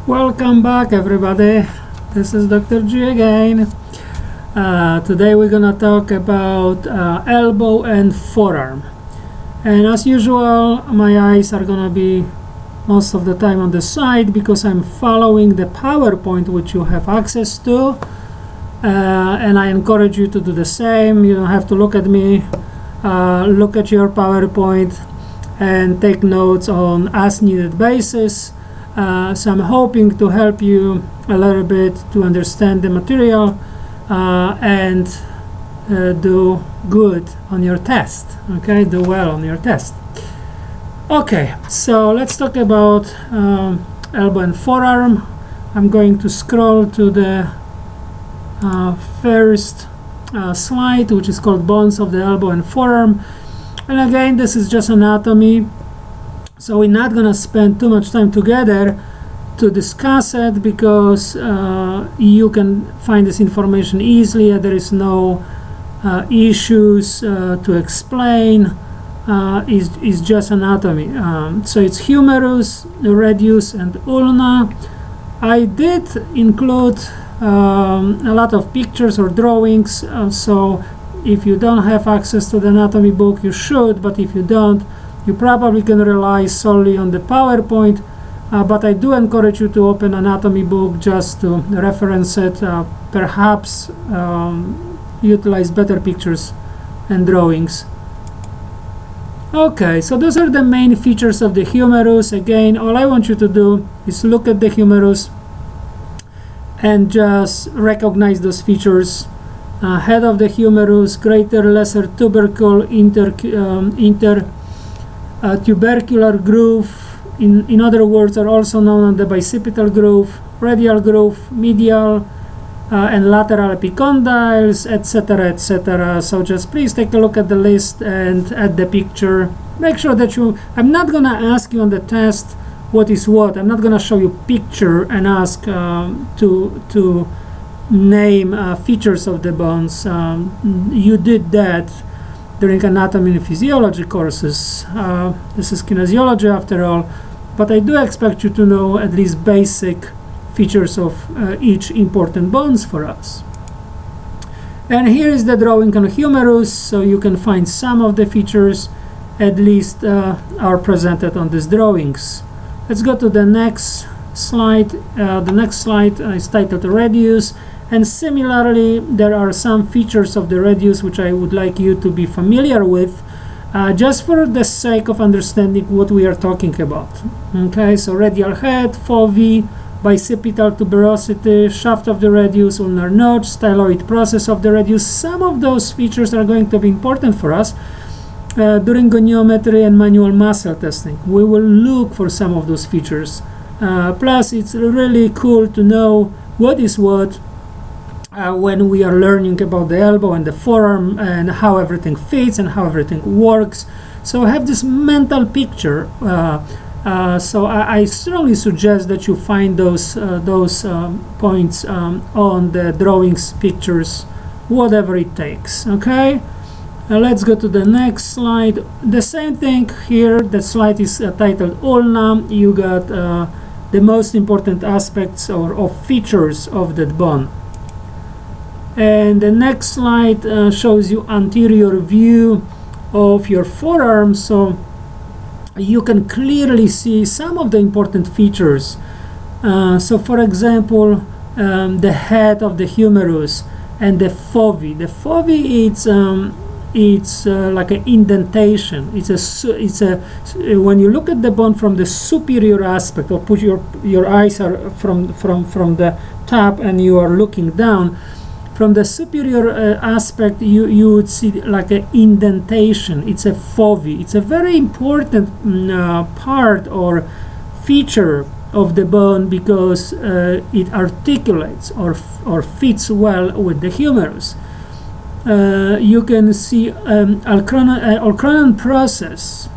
Welcome back, everybody. This is Dr. G again. Today we're gonna talk about elbow and forearm. And as usual, my eyes are gonna be most of the time on the side because I'm following the PowerPoint which you have access to. And I encourage you to do the same. You don't have to look at me. Look at your PowerPoint and take notes on as needed basis. So I'm hoping to help you a little bit to understand the material and do good on your test. Okay, do well on your test. Okay, so let's talk about elbow and forearm. I'm going to scroll to the first slide, which is called bones of the elbow and forearm. And again, this is just anatomy. So we're not going to spend too much time together to discuss it because you can find this information easily. There is no issues to explain. It's just anatomy. So it's humerus, radius, and ulna. I did include a lot of pictures or drawings. So if you don't have access to the anatomy book, you should. But if you don't, you probably can rely solely on the PowerPoint, but I do encourage you to open anatomy book just to reference it, perhaps utilize better pictures and drawings. Okay, so those are the main features of the humerus. Again, all I want you to do is look at the humerus and just recognize those features. Head of the humerus, greater, lesser tubercle, tubercular groove, in other words, are also known as the bicipital groove, radial groove, medial and lateral epicondyles, etc., etc. So just please take a look at the list and at the picture. Make sure that I'm not going to ask you on the test what is what. I'm not going to show you picture and ask to name features of the bones. You did that during anatomy and physiology courses. This is kinesiology after all, but I do expect you to know at least basic features of each important bones for us. And here is the drawing on humerus, so you can find some of the features at least are presented on these drawings. Let's go to the next slide. The next slide is titled radius. And similarly, there are some features of the radius which I would like you to be familiar with, just for the sake of understanding what we are talking about. Okay, so radial head, foveae, bicipital tuberosity, shaft of the radius, ulnar notch, styloid process of the radius. Some of those features are going to be important for us during goniometry and manual muscle testing. We will look for some of those features. Plus, it's really cool to know what is what when we are learning about the elbow and the forearm and how everything fits and how everything works. So have this mental picture. So I strongly suggest that you find those points on the drawings, pictures, whatever it takes. Okay, let's go to the next slide. The same thing here. The slide is titled ulna. You got the most important aspects of features of that bone. And the next slide shows you anterior view of your forearm, so you can clearly see some of the important features. So for example, the head of the humerus and the foveae. The foveae, it's like an indentation. It's a when you look at the bone from the superior aspect, or put your eyes are from the top and you are looking down. From the superior aspect, you would see like an indentation. It's a foveae. It's a very important part or feature of the bone because it articulates or fits well with the humerus. You can see Alcronan process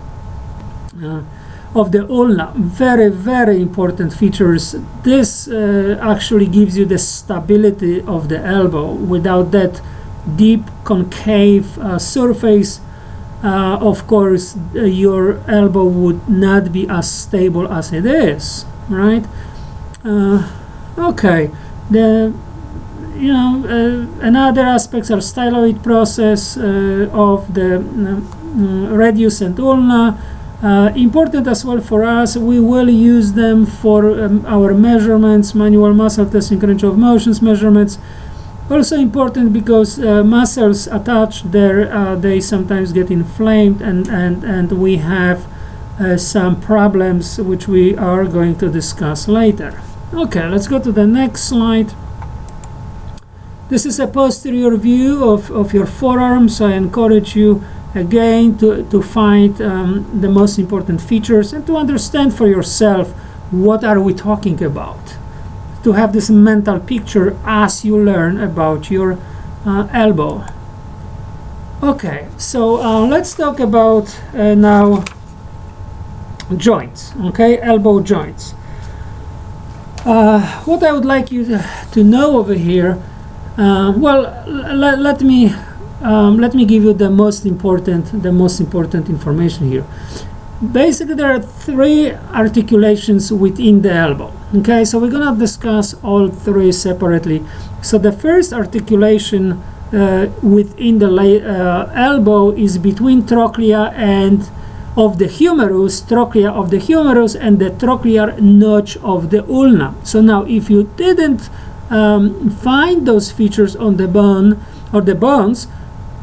of the ulna. Very, very important features. This actually gives you the stability of the elbow. Without that deep concave surface, of course your elbow would not be as stable as it is, right? Okay, another aspects are styloid process of the radius and ulna. Important as well for us. We will use them for our measurements, manual muscle testing, range of motions measurements. Also important because muscles attached there, they sometimes get inflamed, and we have some problems which we are going to discuss later. Okay, let's go to the next slide. This is a posterior view of your forearm, so I encourage you again to find the most important features and to understand for yourself what are we talking about, to have this mental picture as you learn about your elbow. Okay, so let's talk about now joints, okay, elbow joints. What I would like you to know over here, let me give you the most important information here. Basically, there are three articulations within the elbow. Okay, so we're gonna discuss all three separately. So the first articulation within the elbow is between trochlea of the humerus, and the trochlear notch of the ulna. So now, if you didn't find those features on the bone or the bones,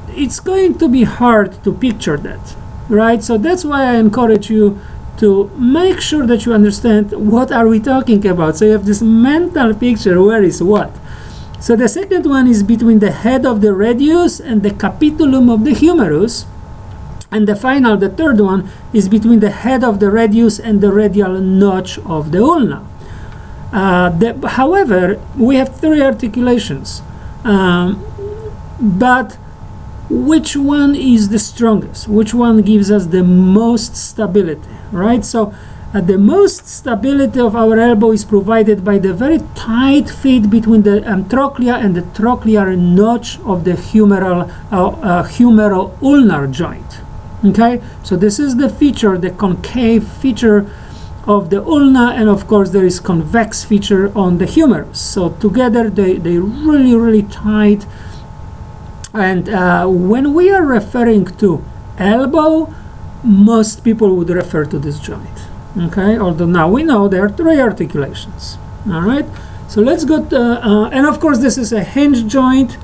it's going to be hard to picture that, right? So that's why I encourage you to make sure that you understand what are we talking about. So you have this mental picture, where is what. So the second one is between the head of the radius and the capitulum of the humerus. And the third one is between the head of the radius and the radial notch of the ulna. However, we have three articulations, but which one is the strongest? Which one gives us the most stability, right? So the most stability of our elbow is provided by the very tight fit between the trochlea and the trochlear notch of the humero-ulnar joint. Okay, so this is the feature, the concave feature of the ulna, and of course there is convex feature on the humerus. So together they really tight. And when we are referring to elbow, most people would refer to this joint. Okay, although now we know there are three articulations. All right, so let's go to, and of course this is a hinge joint.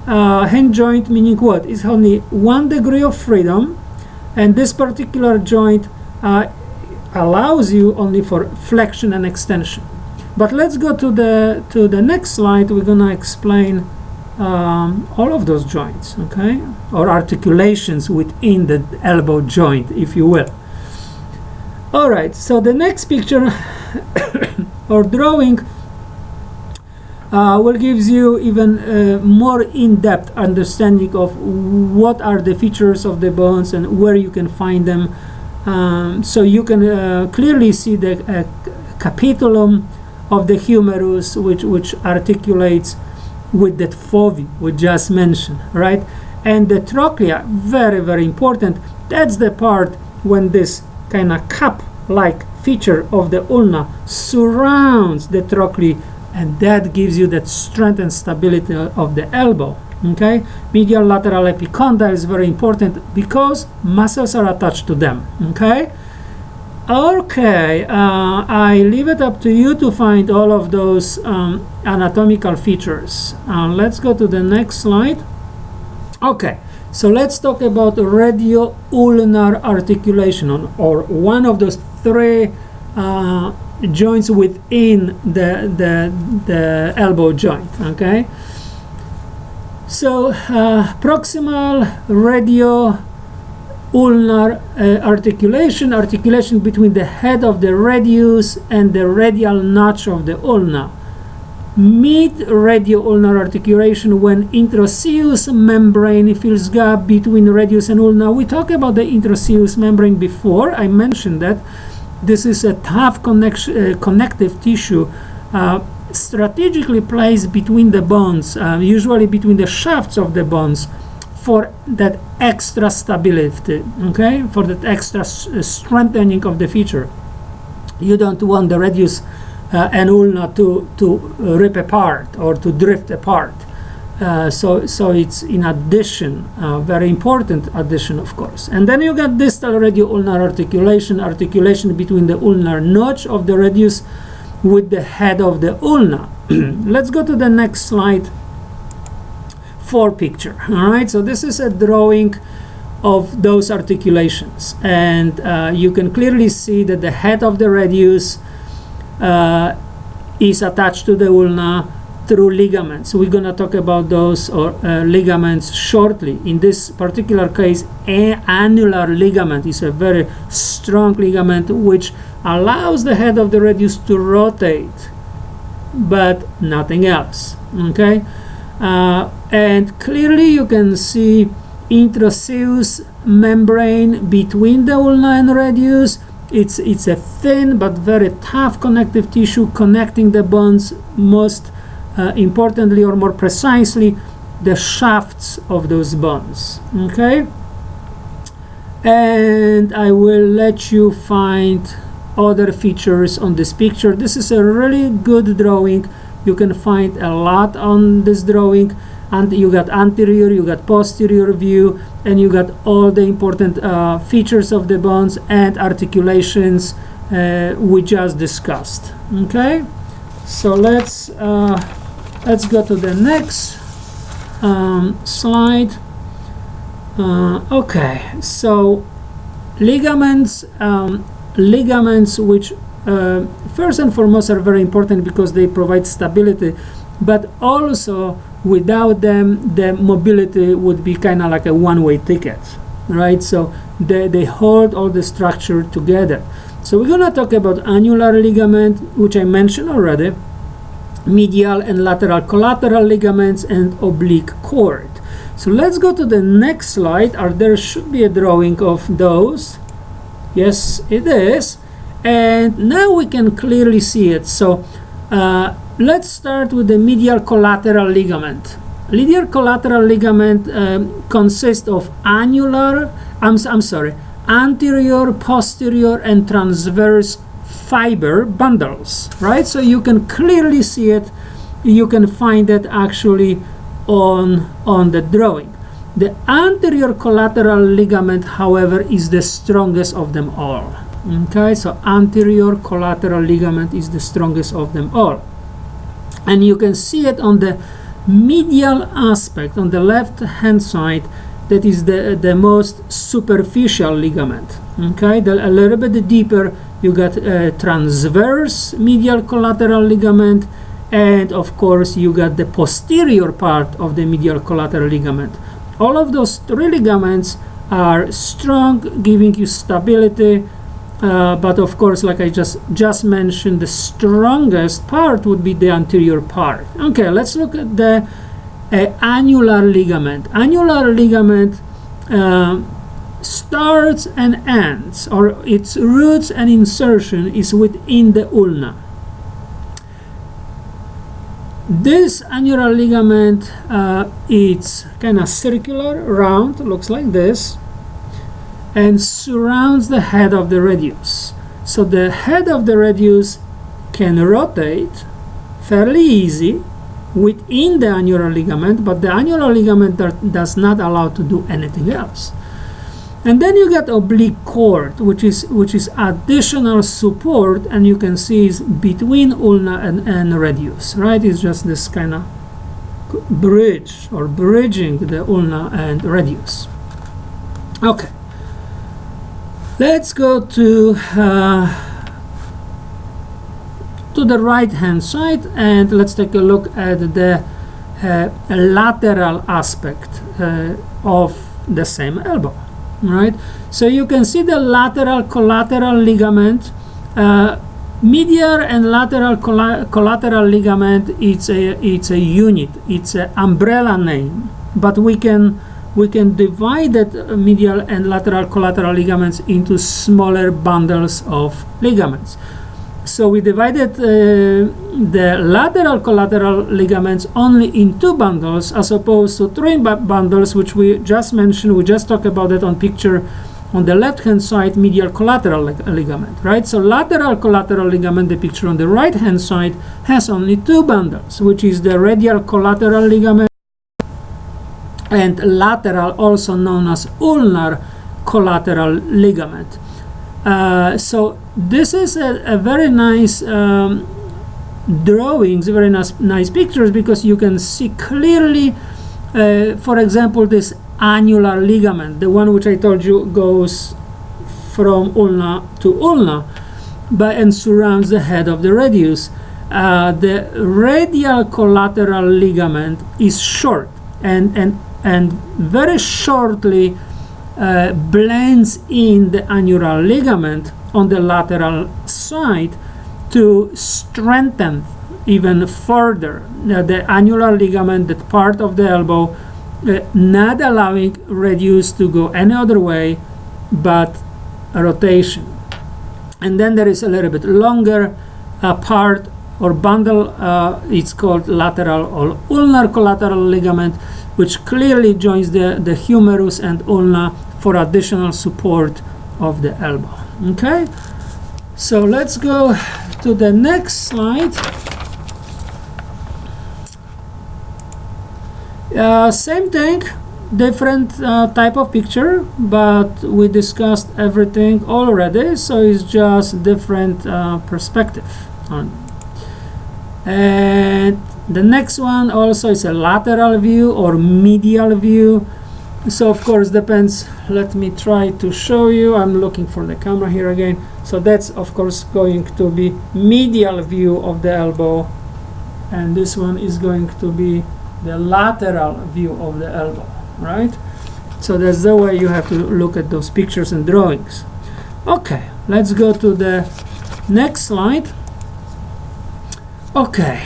Hinge joint meaning what? It's only 1 degree of freedom, and this particular joint allows you only for flexion and extension. But let's go to the next slide. We're gonna explain all of those joints, okay, or articulations within the elbow joint, if you will. All right, so the next picture or drawing will gives you even more in-depth understanding of what are the features of the bones and where you can find them. So you can clearly see the capitulum of the humerus, which articulates with that fovi we just mentioned, right? And the trochlea, very important. That's the part when this kind of cup-like feature of the ulna surrounds the trochlea, and that gives you that strength and stability of the elbow. Okay, medial lateral epicondyle is very important because muscles are attached to them. Okay, I leave it up to you to find all of those anatomical features. Let's go to the next slide. Okay, so let's talk about radioulnar articulation, or one of those three joints within the elbow joint. Okay, so proximal radioulnar articulation between the head of the radius and the radial notch of the ulna. Mid radioulnar articulation when intraosseous membrane fills gap between radius and ulna. We talked about the intraosseous membrane before. I mentioned that this is a tough connective tissue strategically placed between the bones, usually between the shafts of the bones, for that extra stability, okay, for that extra strengthening of the feature. You don't want the radius and ulna to rip apart or to drift apart. So it's in addition, very important addition, of course. And then you got distal radioulnar articulation between the ulnar notch of the radius with the head of the ulna. Let's go to the next slide for picture. All right, so this is a drawing of those articulations, and you can clearly see that the head of the radius is attached to the ulna through ligaments. We're going to talk about those ligaments shortly. In this particular case, annular ligament is a very strong ligament which allows the head of the radius to rotate, but nothing else. Okay, and clearly you can see intraosseous membrane between the ulna and radius. It's a thin but very tough connective tissue connecting the bones, most importantly or more precisely the shafts of those bones. Okay, and I will let you find other features on this picture. This is a really good drawing. You can find a lot on this drawing, and you got anterior, you got posterior view, and you got all the important features of the bones and articulations we just discussed. Okay, so let's go to the next slide. Okay, so ligaments which first and foremost are very important because they provide stability, but also without them the mobility would be kind of like a one-way ticket, right? So they hold all the structure together. So we're going to talk about annular ligament, which I mentioned already, medial and lateral collateral ligaments, and oblique cord. So let's go to the next slide. There should be a drawing of those. Yes, it is. And now we can clearly see it. So let's start with the medial collateral ligament. Medial collateral ligament consists of anterior, posterior, and transverse fiber bundles, right? So you can clearly see it. You can find it actually on the drawing. The anterior collateral ligament, however, is the strongest of them all. Okay, so anterior collateral ligament is the strongest of them all, and you can see it on the medial aspect on the left hand side. That is the most superficial ligament. Okay, a little bit deeper you got transverse medial collateral ligament, and of course you got the posterior part of the medial collateral ligament. All of those three ligaments are strong, giving you stability, but of course, like I just mentioned, the strongest part would be the anterior part. Okay, let's look at the annular ligament. Annular ligament starts and ends, or its roots and insertion is within the ulna. This annular ligament, it's kind of circular, round, looks like this, and surrounds the head of the radius. So the head of the radius can rotate fairly easy within the annular ligament, but the annular ligament does not allow to do anything else. And then you get oblique cord, which is additional support, and you can see is between ulna and radius, right? It's just this kind of bridge or bridging the ulna and radius. Okay, let's go to the right hand side, and let's take a look at the lateral aspect of the same elbow. Right, so you can see the lateral collateral ligament, medial and lateral collateral ligament. It's a unit. It's an umbrella name, but we can divide that medial and lateral collateral ligaments into smaller bundles of ligaments. So we divided the lateral collateral ligaments only in two bundles as opposed to three bundles, which we just mentioned. We just talked about it on picture on the left hand side, medial collateral ligament, right? So lateral collateral ligament, the picture on the right hand side, has only two bundles, which is the radial collateral ligament and lateral, also known as ulnar collateral ligament. So this is a very nice drawings, very nice pictures, because you can see clearly, for example, this annular ligament, the one which I told you goes from ulna to ulna and surrounds the head of the radius. The radial collateral ligament is short and very shortly blends in the annular ligament on the lateral side to strengthen even further the annular ligament, that part of the elbow, not allowing radius to go any other way but a rotation. And then there is a little bit longer part or bundle, it's called lateral or ulnar collateral ligament, which clearly joins the humerus and ulna for additional support of the elbow. Okay, so let's go to the next slide. Same thing, different type of picture, but we discussed everything already, so it's just different perspective on. And the next one also is a lateral view or medial view. So of course depends. Let me try to show you. I'm looking for the camera here again. So that's of course going to be medial view of the elbow, and this one is going to be the lateral view of the elbow, right? So that's the way you have to look at those pictures and drawings. Okay, let's go to the next slide. Okay,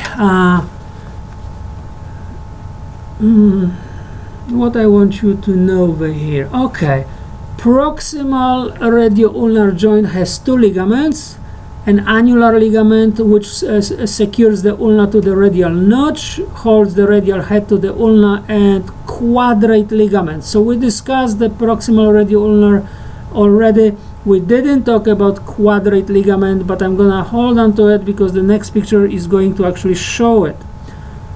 what I want you to know over here. Okay, proximal radioulnar joint has two ligaments: an annular ligament which secures the ulna to the radial notch, holds the radial head to the ulna, and quadrate ligament. So we discussed the proximal radioulnar already. We didn't talk about quadrate ligament, but I'm gonna hold on to it because the next picture is going to actually show it.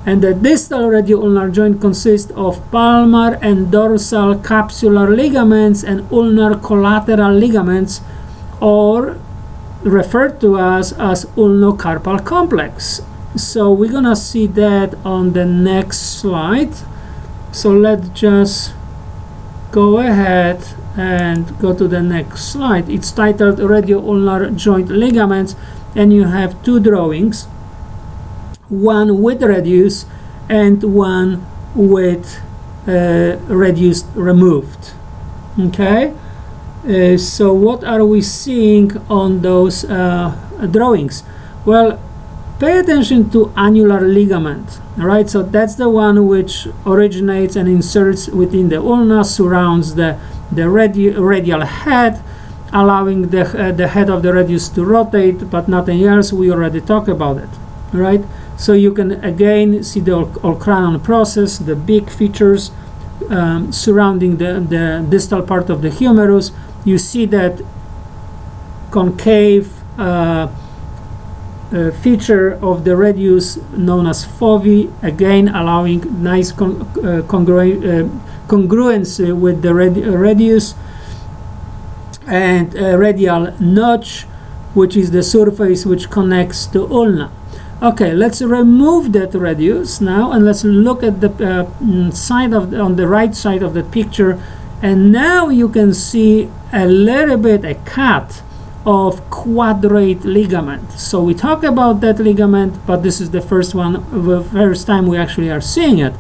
And the distal radioulnar joint consists of palmar and dorsal capsular ligaments and ulnar collateral ligaments, or referred to as ulnocarpal complex. So we're gonna see that on the next slide. So let's just go ahead and go to the next slide. It's titled Radioulnar Joint Ligaments, and you have two drawings, one with radius and one with radius removed. Okay, so what are we seeing on those drawings? Well, pay attention to annular ligament, right? So that's the one which originates and inserts within the ulna, surrounds the radial head, allowing the head of the radius to rotate, but nothing else. We already talked about it, right? So you can again see the olecranon process, the big features surrounding the distal part of the humerus. You see that concave feature of the radius known as fovi, again allowing nice congruency with the radius, and radial notch, which is the surface which connects to ulna. Okay, let's remove that radius now, and let's look at the side of on the right side of the picture, and now you can see a little bit a cut of quadrate ligament. So we talk about that ligament, but this is the first time we actually are seeing it.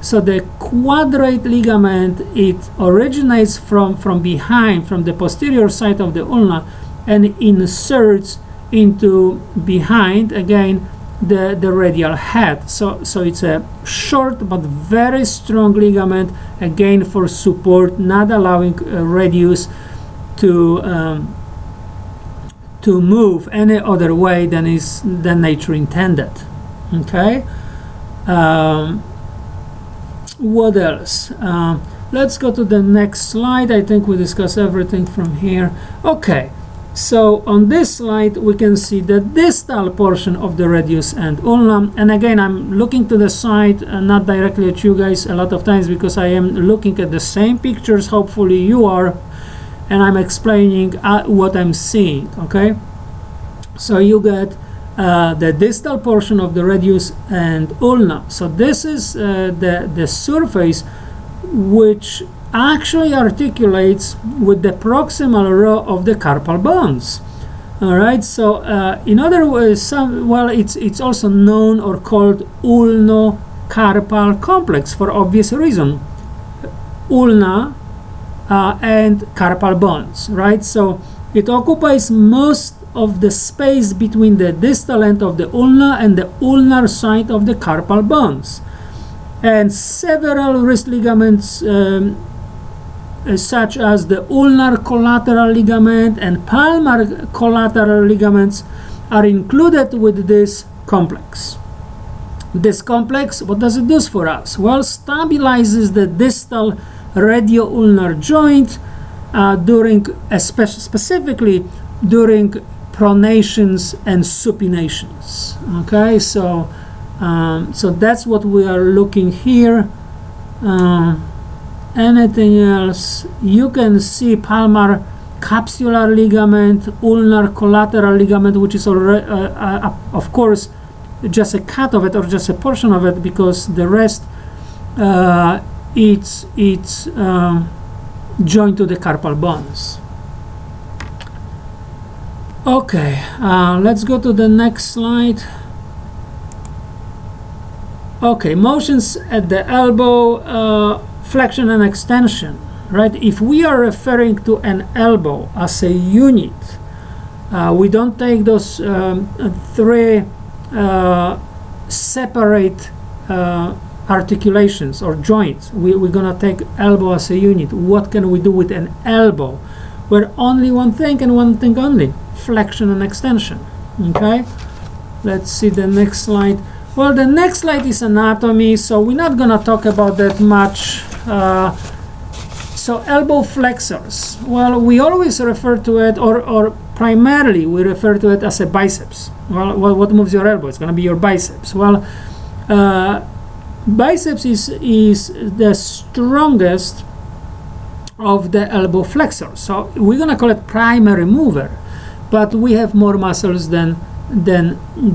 So the quadrate ligament, it originates from behind, from the posterior side of the ulna, and inserts into behind again the radial head. So it's a short but very strong ligament, again for support, not allowing radius to move any other way than nature intended. Okay. What else? Let's go to the next slide. I think we discussed everything from here. Okay, so on this slide we can see the distal portion of the radius and ulna. And again, I'm looking to the side and not directly at you guys a lot of times because I am looking at the same pictures, hopefully you are, and I'm explaining what I'm seeing. Okay, so you get the distal portion of the radius and ulna. So this is the surface which actually articulates with the proximal row of the carpal bones. All right, so in other words, it's also known or called ulno-carpal complex for obvious reason. Ulna and carpal bones, right? So it occupies most of the space between the distal end of the ulna and the ulnar side of the carpal bones. And several wrist ligaments such as the ulnar collateral ligament and palmar collateral ligaments are included with this complex. This complex, what does it do for us? Well, stabilizes the distal radioulnar joint specifically during pronations and supinations. Okay, so that's what we are looking here. Anything else? You can see palmar capsular ligament, ulnar collateral ligament, which is already, of course, just a cut of it or just a portion of it, because the rest it's joined to the carpal bones. Okay, let's go to the next slide. Okay, motions at the elbow, flexion and extension, right? If we are referring to an elbow as a unit, we don't take those three separate articulations or joints. We're gonna take elbow as a unit. What can we do with an elbow? Where only one thing and one thing only, flexion and extension. Okay, let's see the next slide. Well, the next slide is anatomy, so we're not gonna talk about that much. So elbow flexors, well, we always refer to it, or primarily we refer to it as a biceps. Well, what moves your elbow? It's gonna be your biceps. Well, biceps is the strongest of the elbow flexors, so we're gonna call it primary mover, but we have more muscles than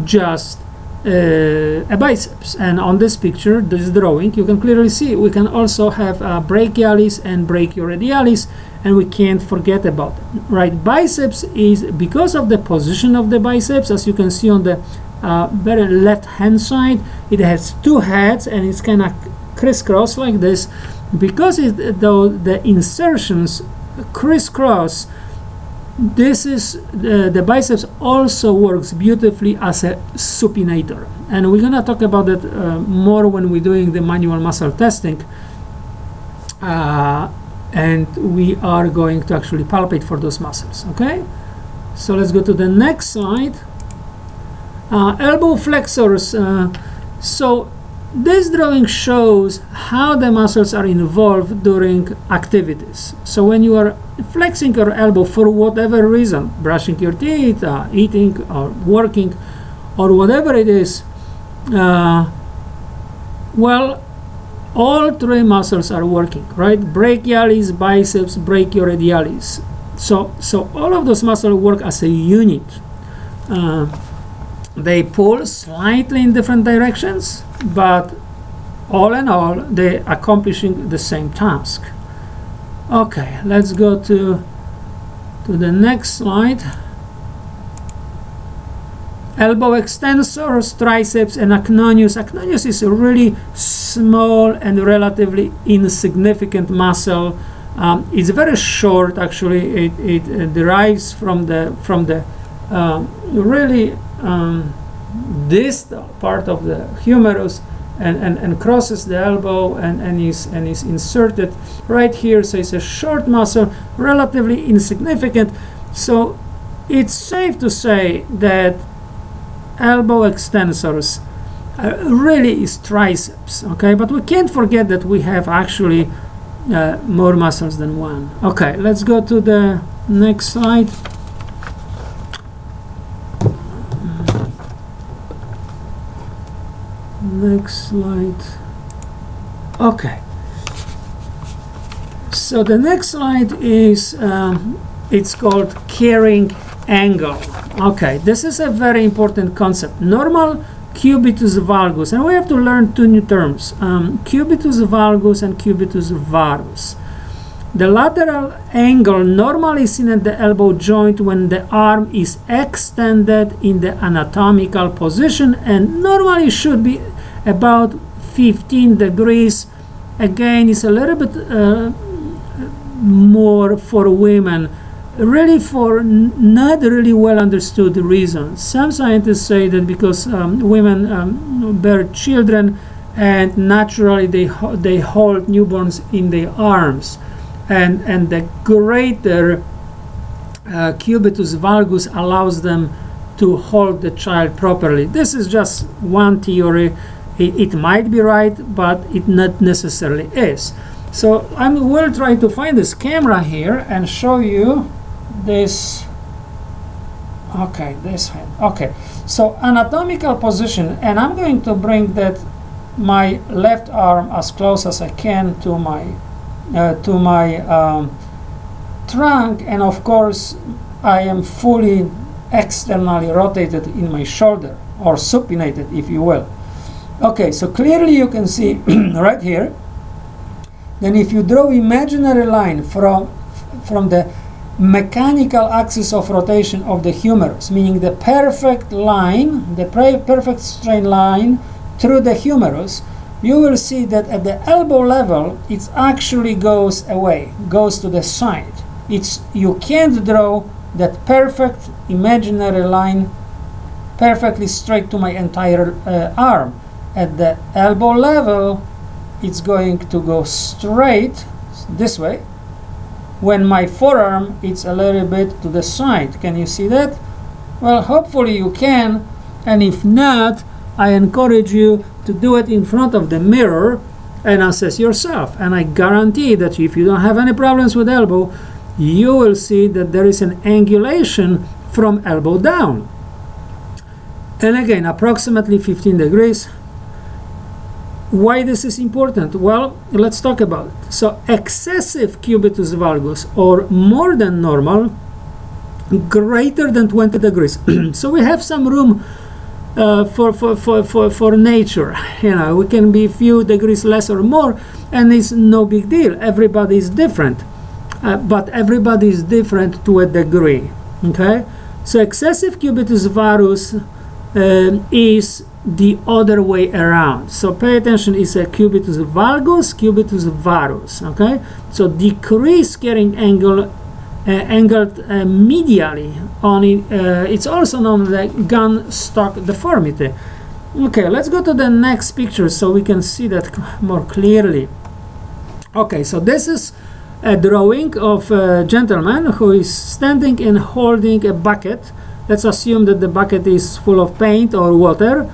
just a biceps. And on this picture, this drawing, you can clearly see we can also have brachialis and brachioradialis, and we can't forget about it, right? Biceps is, because of the position of the biceps, as you can see on the very left hand side, it has two heads and it's kind of crisscross like this. Because the insertions crisscross, this is the biceps also works beautifully as a supinator, and we're gonna talk about it more when we're doing the manual muscle testing, and we are going to actually palpate for those muscles. Okay, so let's go to the next slide. Elbow flexors. So this drawing shows how the muscles are involved during activities. So when you are flexing your elbow for whatever reason, brushing your teeth, eating or working or whatever it is, well, all three muscles are working, right? Brachialis, biceps, brachioradialis. So all of those muscles work as a unit. They pull slightly in different directions, but all in all, they're accomplishing the same task. Okay, let's go to the next slide. Elbow extensors, triceps, and acromius. Acromius is a really small and relatively insignificant muscle. It's very short, actually. It derives from the really distal part of the humerus and crosses the elbow and is inserted right here. So it's a short muscle, relatively insignificant. So it's safe to say that elbow extensors really is triceps. Okay, but we can't forget that we have actually more muscles than one. Okay, let's go to the next slide. Next slide. Okay. So the next slide is it's called carrying angle. Okay, this is a very important concept. Normal cubitus valgus, and we have to learn two new terms: cubitus valgus and cubitus varus. The lateral angle normally seen at the elbow joint when the arm is extended in the anatomical position, and normally should be about 15 degrees. Again, it's a little bit more for women, really for not really well understood reasons. Some scientists say that because women bear children and naturally they hold newborns in their arms, and the greater cubitus valgus allows them to hold the child properly. This is just one theory. It might be right, but it not necessarily is. So I will try to find this camera here and show you this. Okay, this head. Okay, so anatomical position, and I'm going to bring that my left arm as close as I can to my trunk, and of course I am fully externally rotated in my shoulder, or supinated, if you will. Okay, so clearly you can see right here. Then if you draw imaginary line from the mechanical axis of rotation of the humerus, meaning the perfect line, the perfect straight line through the humerus, you will see that at the elbow level it actually goes away, goes to the side. You can't draw that perfect imaginary line perfectly straight to my entire arm. At the elbow level, it's going to go straight this way, when my forearm is a little bit to the side. Can you see that? Well, hopefully you can, and if not, I encourage you to do it in front of the mirror and assess yourself. And I guarantee that if you don't have any problems with elbow, you will see that there is an angulation from elbow down. And again, approximately 15 degrees. Why this is important? Well, let's talk about it. So excessive cubitus valgus, or more than normal, greater than 20 degrees. So we have some room for nature. You know, we can be a few degrees less or more, and it's no big deal. Everybody is different, but everybody is different to a degree. Okay, so excessive cubitus varus is the other way around. So pay attention, it's a cubitus valgus, cubitus varus. Okay, so decrease carrying angle, angled medially on it. It's also known as the gun stock deformity. Okay, let's go to the next picture so we can see that more clearly. Okay, so this is a drawing of a gentleman who is standing and holding a bucket. Let's assume that the bucket is full of paint or water,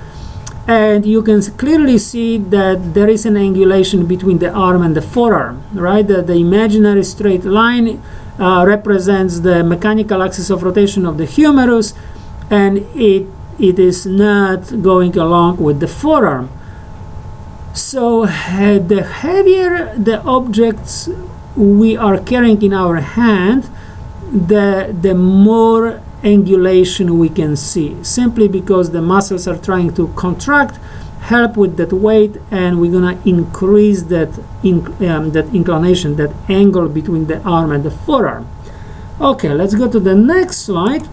and you can clearly see that there is an angulation between the arm and the forearm, right? The imaginary straight line represents the mechanical axis of rotation of the humerus, and it is not going along with the forearm. So the heavier the objects we are carrying in our hand, the more angulation we can see, simply because the muscles are trying to contract, help with that weight, and we're gonna increase that inclination, that angle between the arm and the forearm. Okay, let's go to the next slide,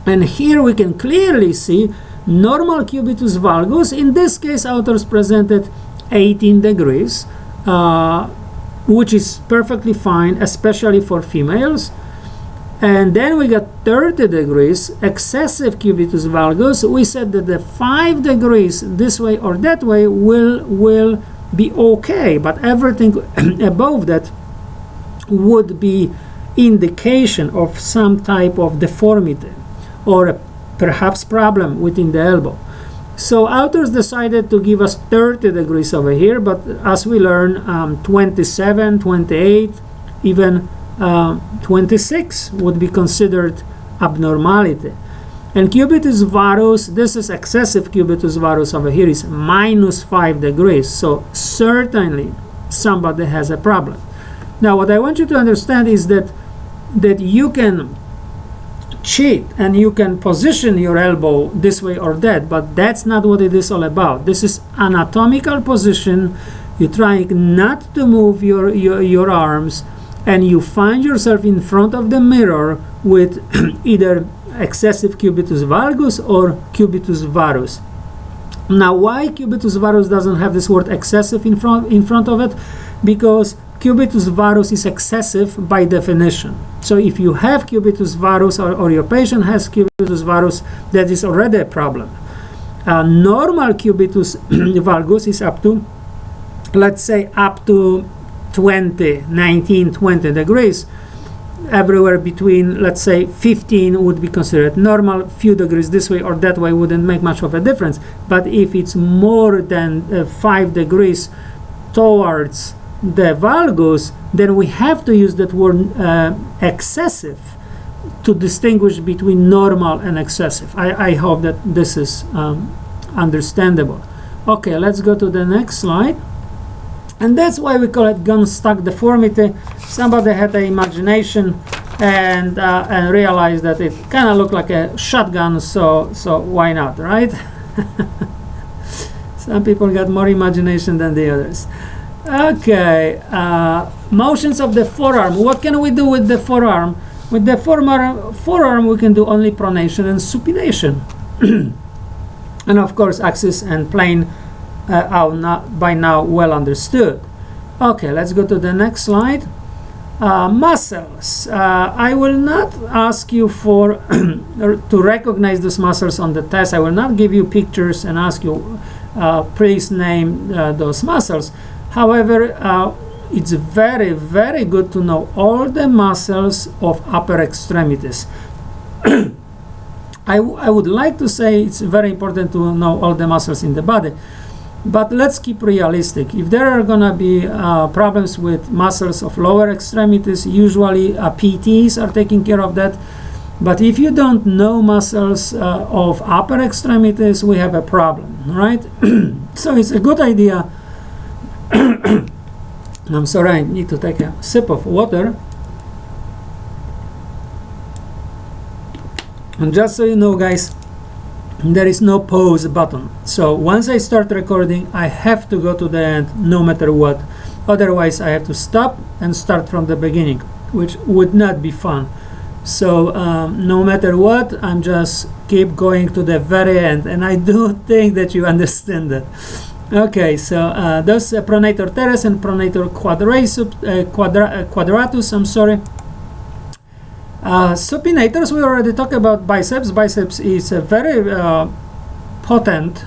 and here we can clearly see normal cubitus valgus. In this case, authors presented 18 degrees, which is perfectly fine, especially for females. And then we got 30 degrees, excessive cubitus valgus. We said that the 5 degrees this way or that way will be okay, but everything above that would be indication of some type of deformity or perhaps problem within the elbow. So authors decided to give us 30 degrees over here, but as we learn, 27, 28, even 26 would be considered abnormality. And cubitus varus, this is excessive cubitus varus over here, is minus 5 degrees. So certainly somebody has a problem. Now what I want you to understand is that you can cheat and you can position your elbow this way or that, but that's not what it is all about. This is anatomical position. You're trying not to move your arms, and you find yourself in front of the mirror with either excessive cubitus valgus or cubitus varus. Now why cubitus varus doesn't have this word excessive in front of it? Because cubitus varus is excessive by definition. So if you have cubitus varus or your patient has cubitus varus, that is already a problem. Normal cubitus valgus is up to, let's say, up to 19, 20 degrees. Everywhere between, let's say, 15 would be considered normal. Few degrees this way or that way wouldn't make much of a difference. But if it's more than 5 degrees towards the valgus, then we have to use that word excessive to distinguish between normal and excessive. I hope that this is understandable. Okay, let's go to the next slide. And that's why we call it gun stock deformity. Somebody had the imagination and realized that it kind of looked like a shotgun, so why not, right? Some people got more imagination than the others. Okay, motions of the forearm. What can we do with the forearm? With the forearm we can do only pronation and supination. And of course axis and plane are not by now well understood. Okay, let's go to the next slide. Muscles. I will not ask you for to recognize these muscles on the test. I will not give you pictures and ask you please name those muscles. However, it's very, very good to know all the muscles of upper extremities. I would like to say it's very important to know all the muscles in the body, but let's keep realistic. If there are going to be problems with muscles of lower extremities, usually PTs are taking care of that. But if you don't know muscles of upper extremities, we have a problem, right? So it's a good idea. I'm sorry, I need to take a sip of water. And just so you know, guys, there is no pause button. So once I start recording, I have to go to the end no matter what. Otherwise, I have to stop and start from the beginning, which would not be fun. So no matter what, I'm just keep going to the very end. And I do think that you understand that. Okay, so those pronator teres and pronator quadratus, I'm sorry. Supinators, we already talked about biceps. Biceps is a very potent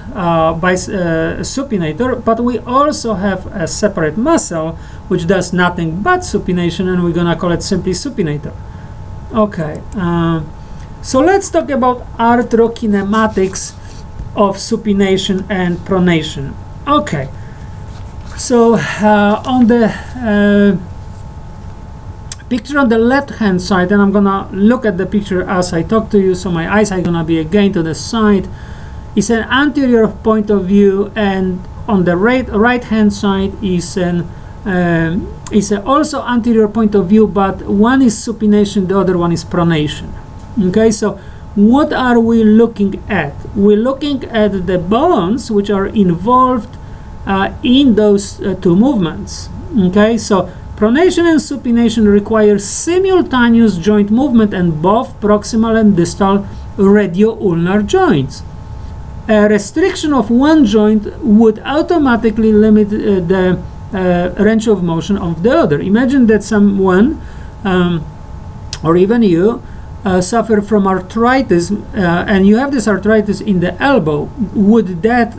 supinator, but we also have a separate muscle which does nothing but supination, and we're gonna call it simply supinator. Okay, so let's talk about arthrokinematics of supination and pronation. Okay, so on the picture on the left hand side, and I'm gonna look at the picture as I talk to you, so my eyes are gonna be again to the side. It's an anterior point of view, and on the right hand side is an also anterior point of view, but one is supination, the other one is pronation. Okay, so what are we looking at? We're looking at the bones which are involved in those two movements. Okay, so pronation and supination require simultaneous joint movement and both proximal and distal radioulnar joints. A restriction of one joint would automatically limit the range of motion of the other. Imagine that someone, or even you, suffer from arthritis, and you have this arthritis in the elbow. Would that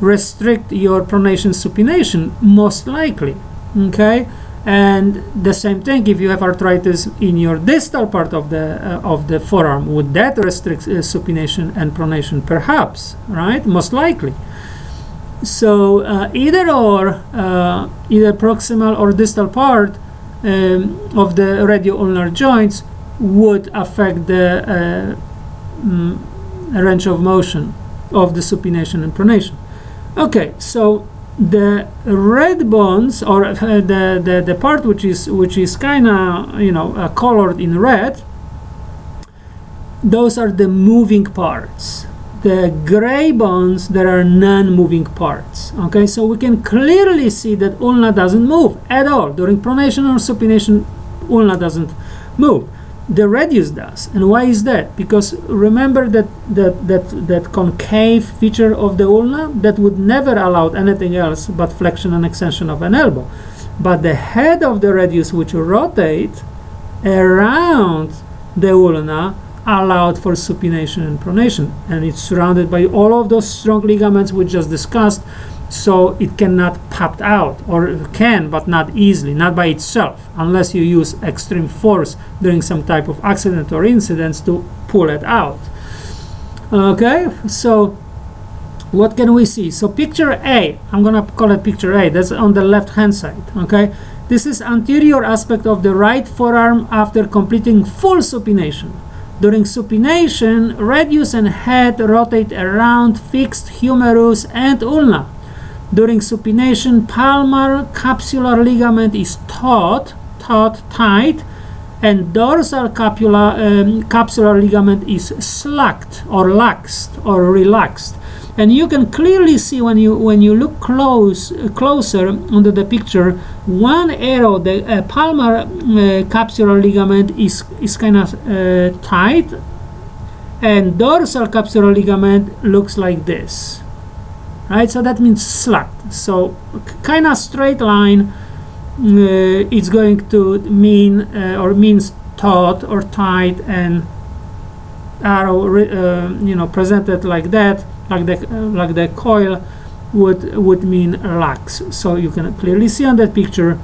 restrict your pronation supination? Most likely. Okay, And the same thing if you have arthritis in your distal part of the forearm. Would that restrict supination and pronation? Perhaps, right? Most likely. So either proximal or distal part of the radioulnar joints would affect the range of motion of the supination and pronation. Okay, so the red bones, or the part which is kind of colored in red, those are the moving parts. The gray bones, there are non-moving parts. Okay, so we can clearly see that ulna doesn't move at all during pronation or supination. Ulna doesn't move. The radius does. And why is that? Because remember that concave feature of the ulna that would never allow anything else but flexion and extension of an elbow. But the head of the radius, which rotate around the ulna, allowed for supination and pronation, and it's surrounded by all of those strong ligaments we just discussed, so it cannot pop out, or can but not easily, not by itself, unless you use extreme force during some type of accident or incidents to pull it out. Okay, so what can we see? So picture A, I'm gonna call it picture A, that's on the left hand side. Okay, this is anterior aspect of the right forearm after completing full supination. During supination, radius and head rotate around fixed humerus and ulna. During supination, palmar capsular ligament is taut, tight, and dorsal capsular ligament is slacked or laxed or relaxed. And you can clearly see when you look closer under the picture, one arrow, the palmar capsular ligament is kind of tight, and dorsal capsular ligament looks like this, right? So that means slacked. So kind of straight line, it's going to mean or means taut or tight, and arrow presented like that, like the coil would mean lax. So you can clearly see on that picture.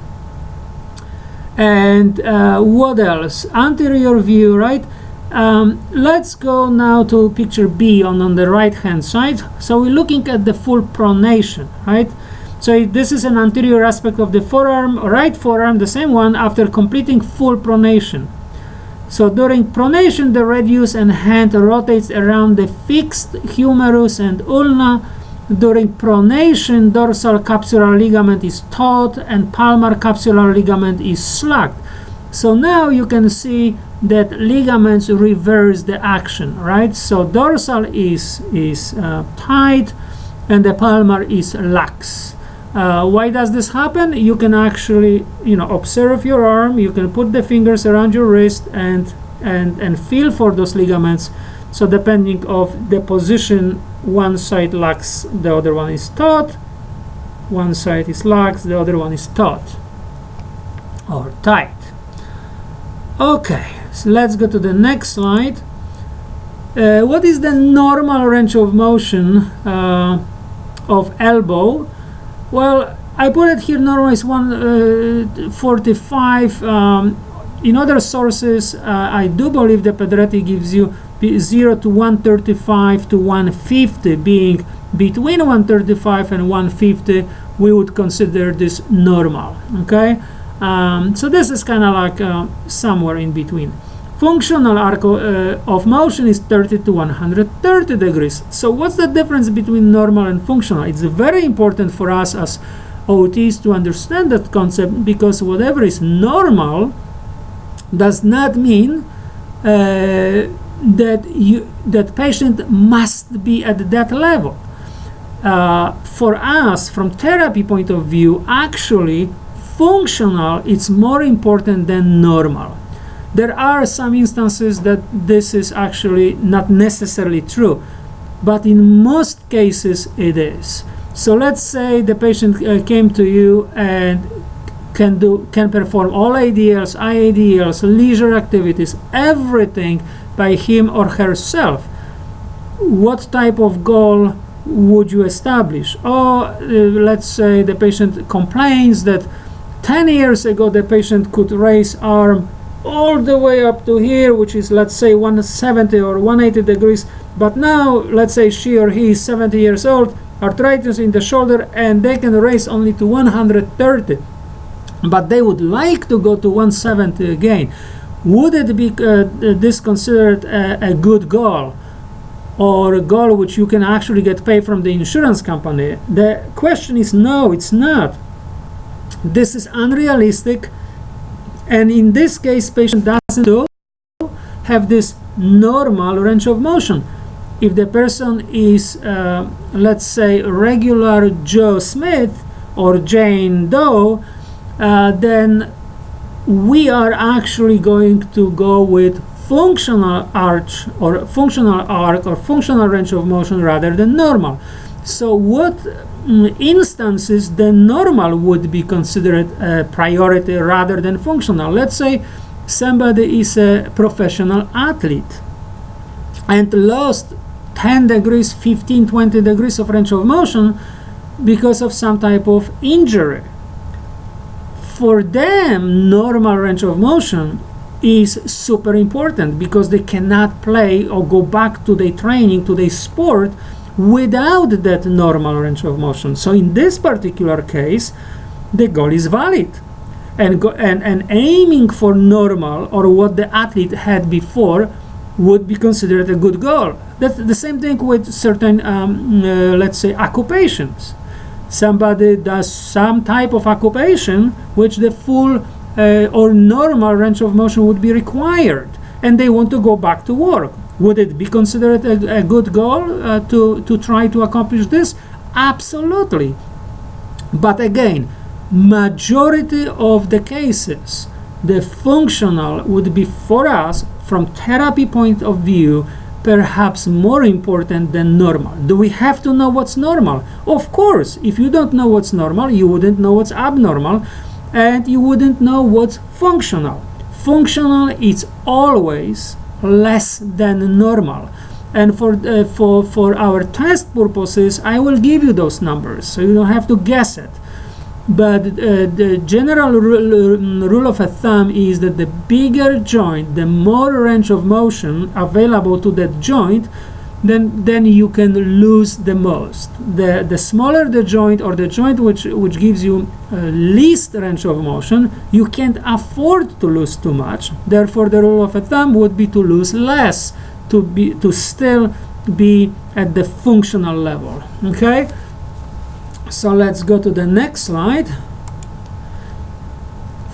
And what else? Anterior view, right? Let's go now to picture B on the right hand side. So we're looking at the full pronation, right? So this is an anterior aspect of the forearm, right forearm, the same one, after completing full pronation. So during pronation, the radius and hand rotates around the fixed humerus and ulna. During pronation, dorsal capsular ligament is taut and palmar capsular ligament is slacked. So now you can see that ligaments reverse the action, right? So dorsal is tight and the palmar is lax. Why does this happen? You can actually observe your arm. You can put the fingers around your wrist and feel for those ligaments. So depending of the position, one side lax, the other one is taut. One side is lax, the other one is taut or tight. Okay, so let's go to the next slide. What is the normal range of motion of elbow? Well, I put it here, normal is 145. In other sources, I do believe the pediatric gives you 0 to 135 to 150, being between 135 and 150, we would consider this normal, okay? So this is kind of like somewhere in between. Functional arc of motion is 30 to 130 degrees. So what's the difference between normal and functional? It's very important for us as OTs to understand that concept, because whatever is normal does not mean that patient must be at that level. For us, from therapy point of view, actually functional is more important than normal. There are some instances that this is actually not necessarily true, but in most cases it is. So let's say the patient came to you and can perform all ADLs, IADLs, leisure activities, everything by him or herself. What type of goal would you establish? Or let's say the patient complains that 10 years ago, the patient could raise arm all the way up to here, which is, let's say, 170 or 180 degrees. But now, let's say she or he is 70 years old, arthritis in the shoulder, and they can raise only to 130. But they would like to go to 170 again. Would it be this considered a good goal, or a goal which you can actually get paid from the insurance company? The question is no, it's not. This is unrealistic, and in this case, patient doesn't have this normal range of motion. If the person is, let's say, regular Joe Smith or Jane Doe, then we are actually going to go with functional arch or functional arc or functional range of motion rather than normal. So what instances the normal would be considered a priority rather than functional? Let's say somebody is a professional athlete and lost 10 degrees, 15, 20 degrees of range of motion because of some type of injury. For them, normal range of motion is super important because they cannot play or go back to their training, to their sport, without that normal range of motion. So in this particular case, the goal is valid. And aiming for normal or what the athlete had before would be considered a good goal. That's the same thing with certain, let's say, occupations. Somebody does some type of occupation which the full or normal range of motion would be required, and they want to go back to work. Would it be considered a good goal to try to accomplish this? Absolutely. But again, majority of the cases, the functional would be, for us, from therapy point of view, perhaps more important than normal. Do we have to know what's normal? Of course. If you don't know what's normal, you wouldn't know what's abnormal, and you wouldn't know what's functional. Functional is always less than normal. And for our test purposes, I will give you those numbers, so you don't have to guess it. But the general rule of a thumb is that the bigger joint, the more range of motion available to that joint, then you can lose the most. The smaller the joint, or the joint which gives you least range of motion, you can't afford to lose too much. Therefore, the rule of a thumb would be to lose less, to still be at the functional level. Okay. So let's go to the next slide.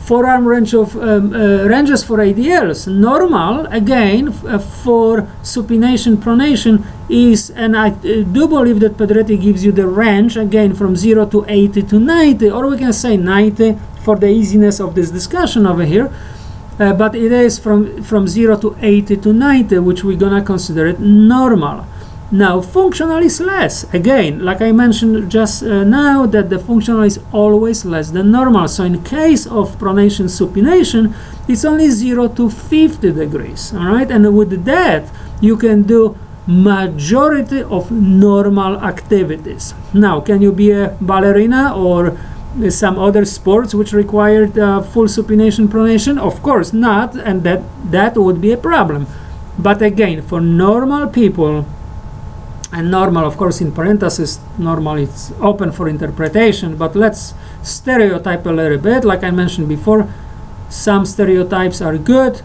Forearm range of ranges for ADLs. Normal, again, for supination, pronation is, and I do believe that Pedretti gives you the range, again, from 0 to 80 to 90, or we can say 90 for the easiness of this discussion over here. But it is from 0 to 80 to 90, which we're gonna consider it normal. Now, functional is less. Again, like I mentioned just now, that the functional is always less than normal. So in case of pronation supination, it's only 0 to 50 degrees. All right, and with that, you can do majority of normal activities. Now, can you be a ballerina or some other sports which required full supination pronation? Of course not, and that would be a problem. But again, for normal people, and normal, of course, in parentheses, normal, it's open for interpretation, but let's stereotype a little bit. Like I mentioned before, some stereotypes are good,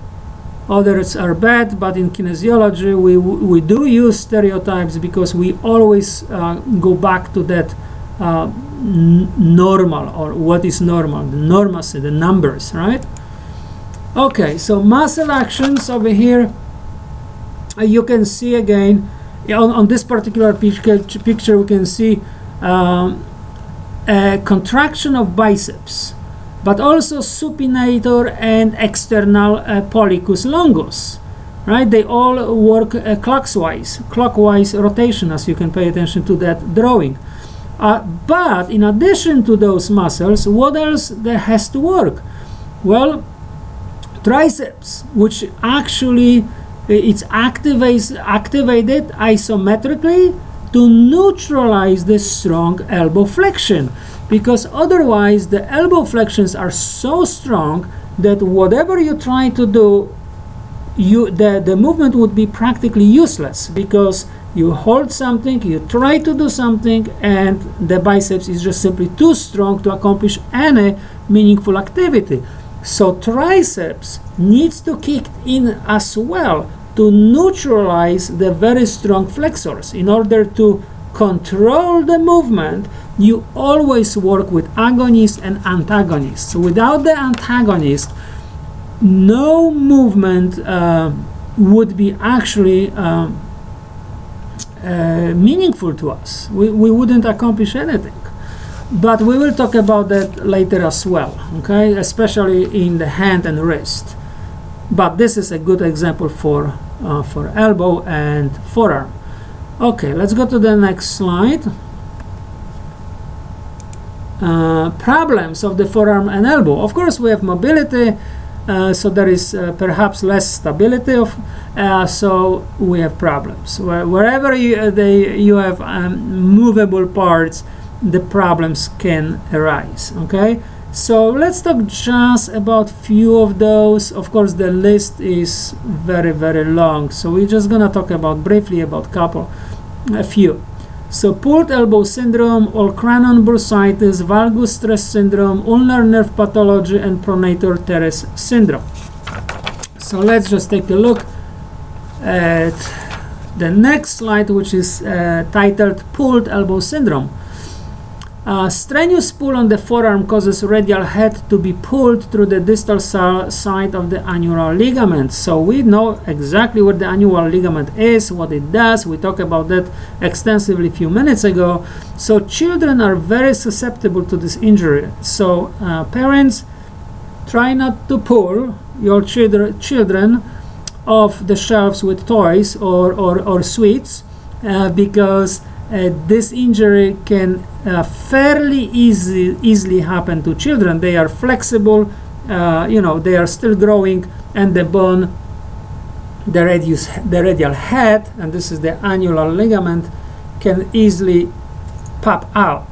others are bad, but in kinesiology, we do use stereotypes because we always go back to that normal, or what is normal, the normacy, the numbers, right? Okay, so muscle actions over here, you can see again, on this particular picture, we can see a contraction of biceps, but also supinator and external pollicus longus, right? They all work clockwise rotation, as you can pay attention to that drawing. But in addition to those muscles, what else there has to work? Well, triceps, which actually it's activated isometrically to neutralize the strong elbow flexion. because otherwise the elbow flexions are so strong that whatever you try to do, the movement would be practically useless, because you hold something, you try to do something, and the biceps is just simply too strong to accomplish any meaningful activity. So triceps needs to kick in as well to neutralize the very strong flexors. In order to control the movement, you always work with agonists and antagonists. Without the antagonist, no movement would be actually meaningful to us. We wouldn't accomplish anything. But we will talk about that later as well, okay? Especially in the hand and wrist. But this is a good example for elbow and forearm. Okay, let's go to the next slide. Problems of the forearm and elbow. Of course, we have mobility, so there is perhaps less stability so we have problems. Wherever you have movable parts, the problems can arise. Okay, so let's talk just about few of those. Of course, the list is very, very long, so we're just gonna talk about briefly about a few. So pulled elbow syndrome, olecranon bursitis, valgus stress syndrome, ulnar nerve pathology, and pronator teres syndrome. So let's just take a look at the next slide, which is titled pulled elbow syndrome. Strenuous pull on the forearm causes radial head to be pulled through the distal side of the annular ligament. So we know exactly what the annular ligament is, what it does. We talked about that extensively a few minutes ago. So children are very susceptible to this injury. So parents, try not to pull your children off the shelves with toys or sweets, because this injury can fairly easily happen to children. They are flexible, they are still growing, and the bone, the radial head, and this is the annular ligament, can easily pop out,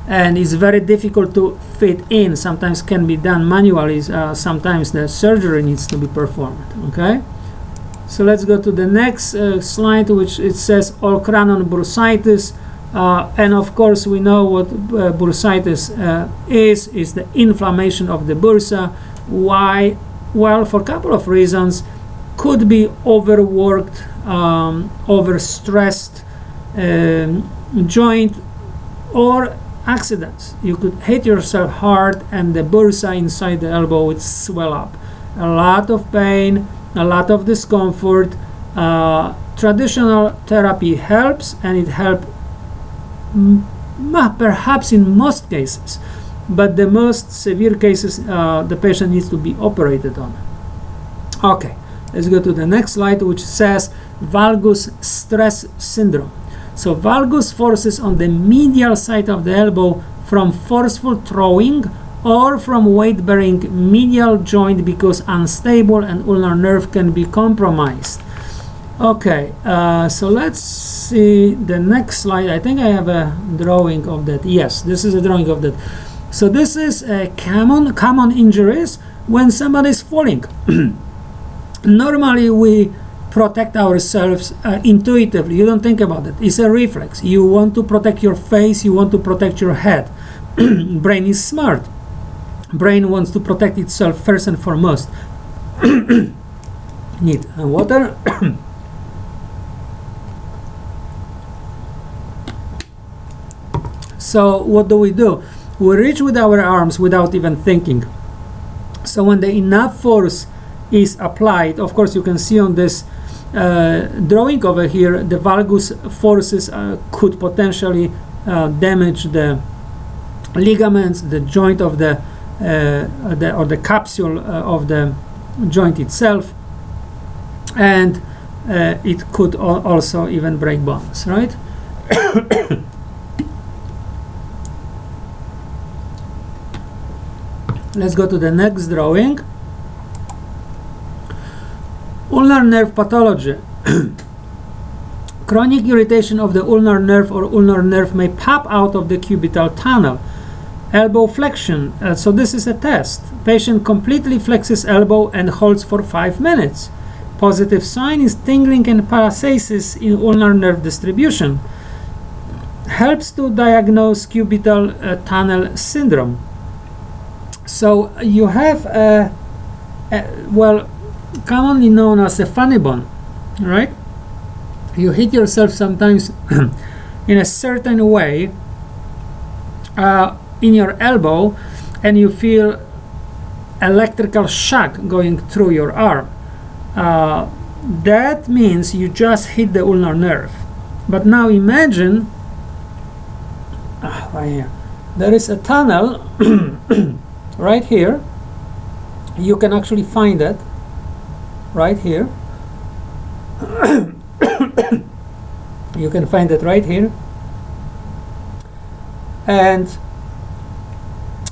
and it's very difficult to fit in. Sometimes can be done manually, sometimes the surgery needs to be performed. Okay, so let's go to the next slide, which it says olecranon bursitis. And of course we know what bursitis is the inflammation of the bursa. Why? Well, for a couple of reasons. Could be overworked, overstressed joint, or accidents. You could hit yourself hard and the bursa inside the elbow would swell up. A lot of pain, a lot of discomfort. Traditional therapy helps, and it helps perhaps in most cases, but the most severe cases the patient needs to be operated on. Okay, let's go to the next slide, which says valgus stress syndrome. So valgus forces on the medial side of the elbow from forceful throwing or from weight-bearing medial joint because unstable and ulnar nerve can be compromised. Okay, so let's see the next slide. I think I have a drawing of that. Yes, this is a drawing of that. So this is a common injuries when somebody is falling. Normally we protect ourselves intuitively. You don't think about it. It's a reflex. You want to protect your face, you want to protect your head. Brain is smart. Brain wants to protect itself first and foremost. Need water. So what do? We reach with our arms without even thinking. So when the enough force is applied, of course you can see on this drawing over here, the valgus forces could potentially damage the ligaments, the joint of the capsule of the joint itself, and it could also even break bones, right? Let's go to the next drawing. Ulnar nerve pathology. Chronic irritation of the ulnar nerve or ulnar nerve may pop out of the cubital tunnel. Elbow flexion. So this is a test. Patient completely flexes elbow and holds for 5 minutes. Positive sign is tingling and parastasis in ulnar nerve distribution. Helps to diagnose cubital tunnel syndrome. So you have well, commonly known as a funny bone, right? You hit yourself sometimes in a certain way in your elbow, and you feel electrical shock going through your arm. That means you just hit the ulnar nerve. But now imagine right here, there is a tunnel right here. You can actually find it right here. You can find it right here, and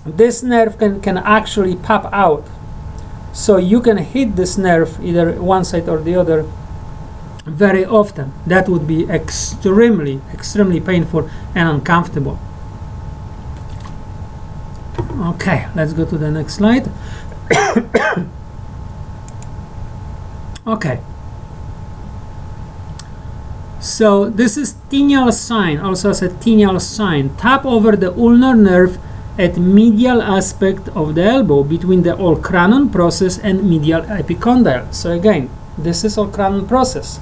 this nerve can actually pop out. So you can hit this nerve either one side or the other very often. That would be extremely painful and uncomfortable. Okay, let's go to the next slide. Okay. So this is tinnial sign, also as a tinnial sign. Tap over the ulnar nerve at medial aspect of the elbow between the olecranon process and medial epicondyle. So again, this is olecranon process.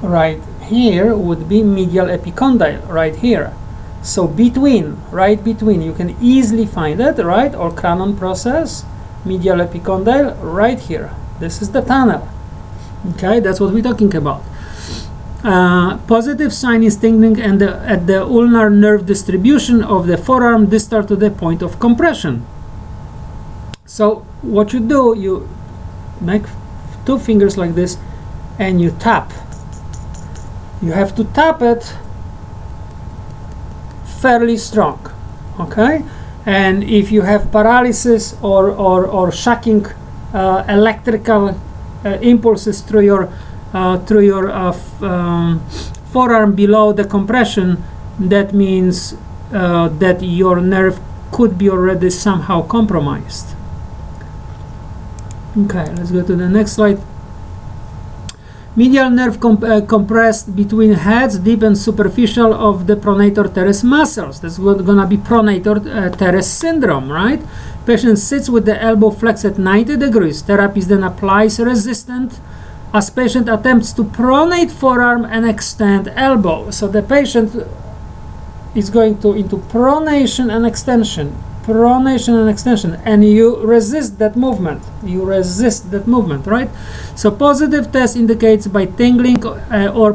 Right here would be medial epicondyle, right here. So between, right between, you can easily find it, right? Olecranon process, medial epicondyle, right here. This is the tunnel. Okay, that's what we're talking about. Positive sign is tingling and at the ulnar nerve distribution of the forearm distal to the point of compression. So what you do, you make two fingers like this and you tap. You have to tap it fairly strong, okay? And if you have paralysis or shocking electrical impulses through your forearm below the compression, that means that your nerve could be already somehow compromised. Okay, let's go to the next slide. Medial nerve compressed between heads, deep and superficial of the pronator teres muscles. That's gonna be pronator teres syndrome, right? Patient sits with the elbow flexed at 90 degrees. Therapist then applies resistance as patient attempts to pronate forearm and extend elbow. So the patient is going into pronation and extension, and you resist that movement. Right? So positive test indicates by tingling or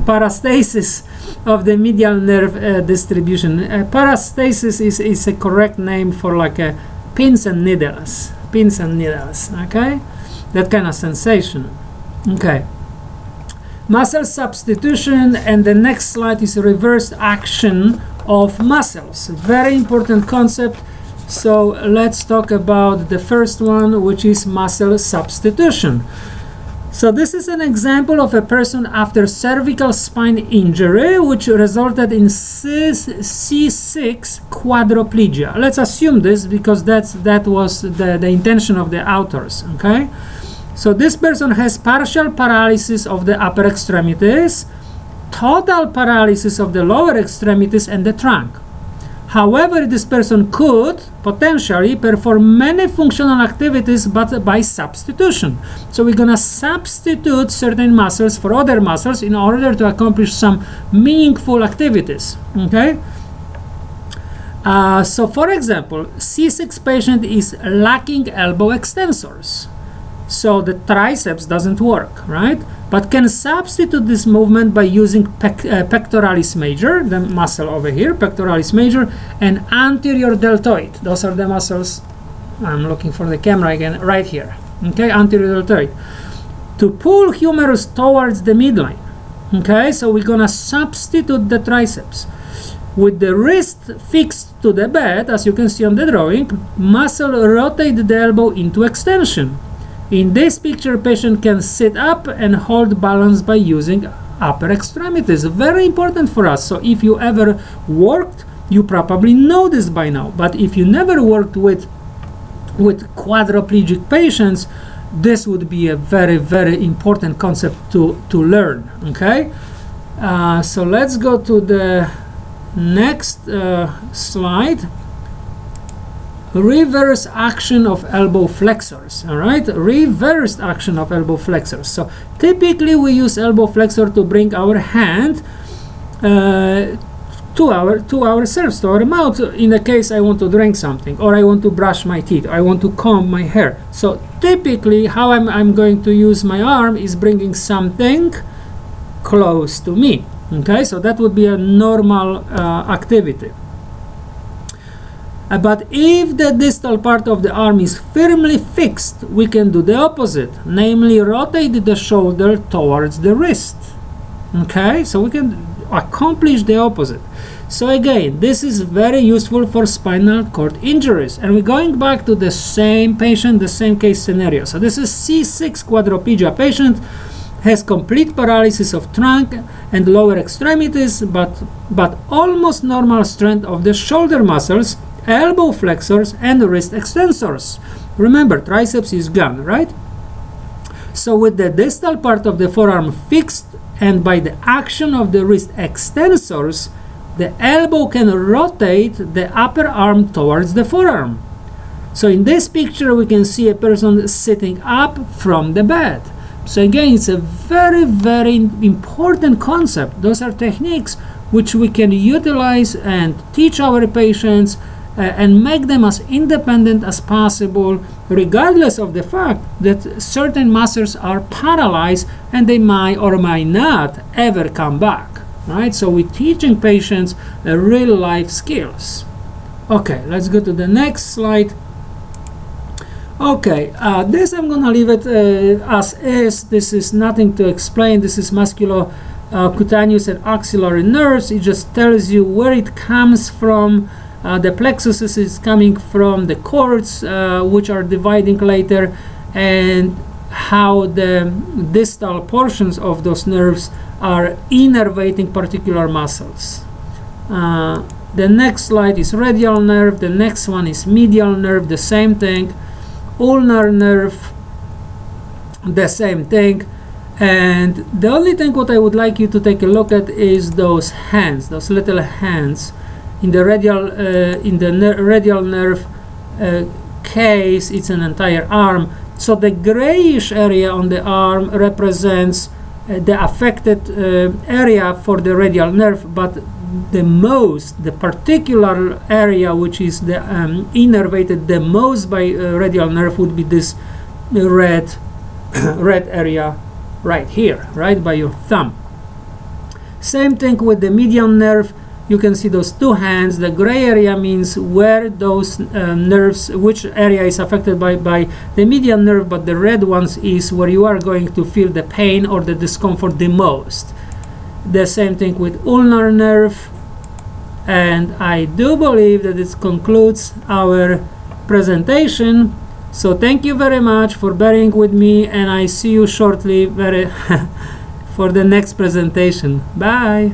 parastasis of the medial nerve distribution. Parastasis is a correct name for like a pins and needles, okay? That kind of sensation. Okay. Muscle substitution, and the next slide is reverse action of muscles. Very important concept. So let's talk about the first one, which is muscle substitution. So this is an example of a person after cervical spine injury which resulted in C6 quadriplegia. Let's assume this because that was the intention of the authors, okay? So this person has partial paralysis of the upper extremities, total paralysis of the lower extremities and the trunk. However, this person could potentially perform many functional activities but by substitution. So we're gonna substitute certain muscles for other muscles in order to accomplish some meaningful activities, okay? So for example, C6 patient is lacking elbow extensors. So the triceps doesn't work, right? But can substitute this movement by using pectoralis major, the muscle over here, pectoralis major, and anterior deltoid. Those are the muscles, I'm looking for the camera again, right here, okay, anterior deltoid. To pull humerus towards the midline, okay? So we're gonna substitute the triceps. With the wrist fixed to the bed, as you can see on the drawing, muscle rotate the elbow into extension. In this picture, patient can sit up and hold balance by using upper extremities. Very important for us. So if you ever worked, you probably know this by now. But if you never worked with quadriplegic patients, this would be a very, very important concept to learn. Okay, so let's go to the next slide. Reverse action of elbow flexors. All right, reversed action of elbow flexors. So typically we use elbow flexor to bring our hand to ourselves, to our mouth, in the case I want to drink something, or I want to brush my teeth, I want to comb my hair. So typically how I'm going to use my arm is bringing something close to me. Okay, so that would be a normal activity. But if the distal part of the arm is firmly fixed, we can do the opposite, namely rotate the shoulder towards the wrist. Okay, so we can accomplish the opposite. So again, this is very useful for spinal cord injuries, and we're going back to the same patient, the same case scenario. So this is C6 quadriplegia patient, has complete paralysis of trunk and lower extremities, but almost normal strength of the shoulder muscles, elbow flexors and wrist extensors. Remember, triceps is gone, right? So with the distal part of the forearm fixed and by the action of the wrist extensors, the elbow can rotate the upper arm towards the forearm. So in this picture we can see a person sitting up from the bed. So again, it's a very, very important concept. Those are techniques which we can utilize and teach our patients and make them as independent as possible, regardless of the fact that certain muscles are paralyzed and they might or might not ever come back. Right? So we're teaching patients real life skills. Okay, let's go to the next slide. Okay, this I'm gonna leave it as is. This is nothing to explain. This is musculocutaneous and axillary nerves. It just tells you where it comes from. The plexus is coming from the cords, which are dividing later, and how the distal portions of those nerves are innervating particular muscles. The next slide is radial nerve. The next one is medial nerve. The same thing. Ulnar nerve. The same thing. And the only thing what I would like you to take a look at is those hands, those little hands. In the radial nerve case, it's an entire arm. So the grayish area on the arm represents the affected area for the radial nerve, but the particular area which is the innervated the most by radial nerve would be this red area right here, right by your thumb. Same thing with the median nerve. You can see those two hands. The gray area means where those nerves, which area is affected by the median nerve, but the red ones is where you are going to feel the pain or the discomfort the most. The same thing with ulnar nerve. And I do believe that this concludes our presentation. So thank you very much for bearing with me, and I see you shortly for the next presentation. Bye.